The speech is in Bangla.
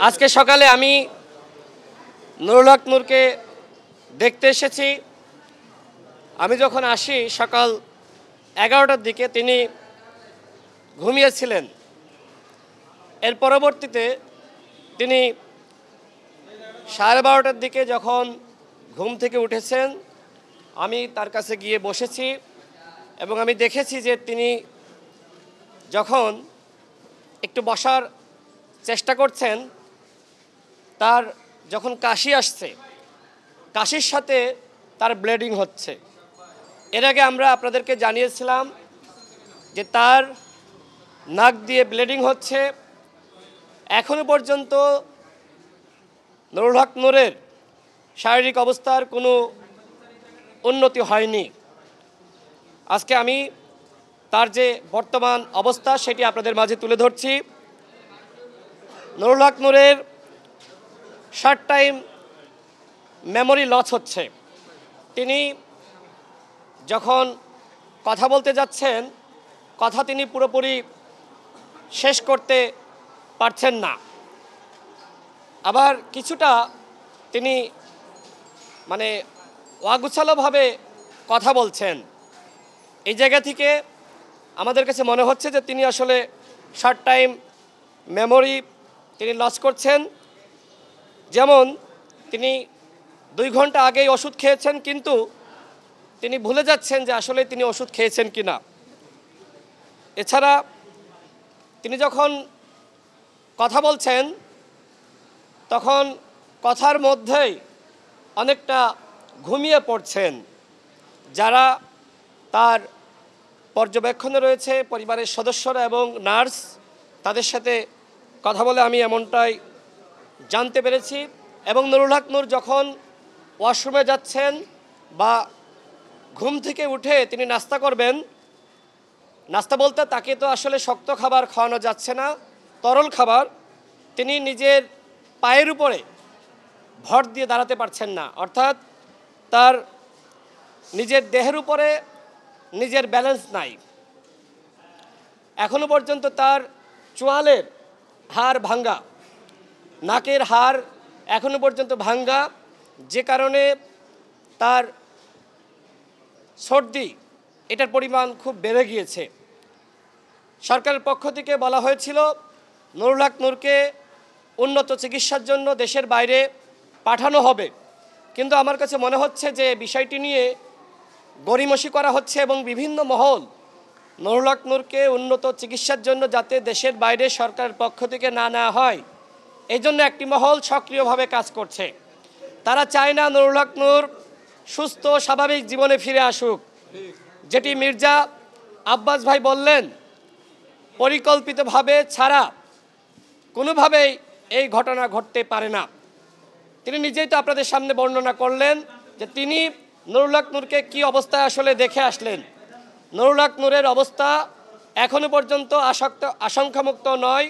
আজকে সকালে আমি নুরুল হক নূরকে দেখতে এসেছি। আমি যখন আসি সকাল 11টার দিকে তিনি ঘুমিয়েছিলেন। এর পরবর্তীতে তিনি 12:30টার দিকে যখন ঘুম থেকে উঠেছেন আমি তার কাছে গিয়ে বসেছি এবং আমি দেখেছি যে তিনি যখন একটু বসার চেষ্টা করছেন তার যখন কাশি আসছে, কাশির সাথে তার ব্লিডিং হচ্ছে। এর আগে আমরা আপনাদেরকে জানিয়েছিলাম যে তার নাক দিয়ে ব্লিডিং হচ্ছে। এখনো পর্যন্ত নুরুল হক নূরের শারীরিক অবস্থার কোনো উন্নতি হয়নি। আজকে আমি তার যে বর্তমান অবস্থা সেটি আপনাদের মাঝে তুলে ধরছি। নুরুল হক নূরের শর্ট টাইম মেমোরি লস হচ্ছে। তিনি যখন কথা বলতে যাচ্ছেন কথা তিনি পুরোপুরি শেষ করতে পারছেন না। আবার কিছুটা তিনি অগুছালোভাবে কথা বলছেন। এই জায়গা থেকে আমাদের কাছে মনে হচ্ছে যে তিনি আসলে শর্ট টাইম মেমোরি তিনি লস করছেন। যেমন তিনি 2 ঘন্টা আগেই ওষুধ খেয়েছেন, কিন্তু তিনি ভুলে যাচ্ছেন যে আসলে তিনি ওষুধ খেয়েছেন কিনা। এছাড়া তিনি যখন কথা বলছেন তখন কথার মধ্যেই অনেকটা ঘুমিয়ে পড়ছেন। যারা তার পর্যবেক্ষণে রয়েছে পরিবারের সদস্যরা এবং নার্স, তাদের সাথে কথা বলে আমি এমনটাই জানতে পেরেছি। এবং নুরুল হক নূর যখন ওয়াশরুমে যাচ্ছেন বা ঘুম থেকে উঠে তিনি নাস্তা করবেন, নাস্তা বলতে তাকে তো আসলে শক্ত খাবার খাওয়ানো যাচ্ছে না, তরল খাবার, তিনি নিজের পায়ের উপরে ভর দিয়ে দাঁড়াতে পারছেন না। অর্থাৎ তার নিজের দেহের উপরে নিজের ব্যালেন্স নাই। এখনো পর্যন্ত তার চোয়ালের হাড় ভাঙ্গা, নাকের হাড় এখনো পর্যন্ত ভাঙ্গা, যে কারণে তার সর্দি এটার পরিমাণ খুব বেড়ে গিয়েছে। সরকারের পক্ষ থেকে বলা হয়েছিল নুরুল হক নূরকে উন্নত চিকিৎসার জন্য দেশের বাইরে পাঠানো হবে, কিন্তু আমার কাছে মনে হচ্ছে যে বিষয়টি নিয়ে গড়িমসি করা হচ্ছে এবং বিভিন্ন মহল নুরুল হক নূরকে উন্নত চিকিৎসার জন্য যাতে দেশের বাইরে সরকারের পক্ষ থেকে না নেওয়া হয়, এই জন্য একটি মহল সক্রিয়ভাবে কাজ করছে। তারা চায় না নুরুল হক নূর সুস্থ স্বাভাবিক জীবনে ফিরে আসুক। যেটি মির্জা আব্বাস ভাই বললেন, পরিকল্পিতভাবে ছাড়া কোনোভাবেই এই ঘটনা ঘটতে পারে না। তিনি নিজেই তো আপনাদের সামনে বর্ণনা করলেন যে তিনি নুরুল হক নূরকে কী অবস্থায় আসলে দেখে আসলেন। নুরুল হক নূরের অবস্থা এখনো পর্যন্ত আশঙ্কামুক্ত নয়।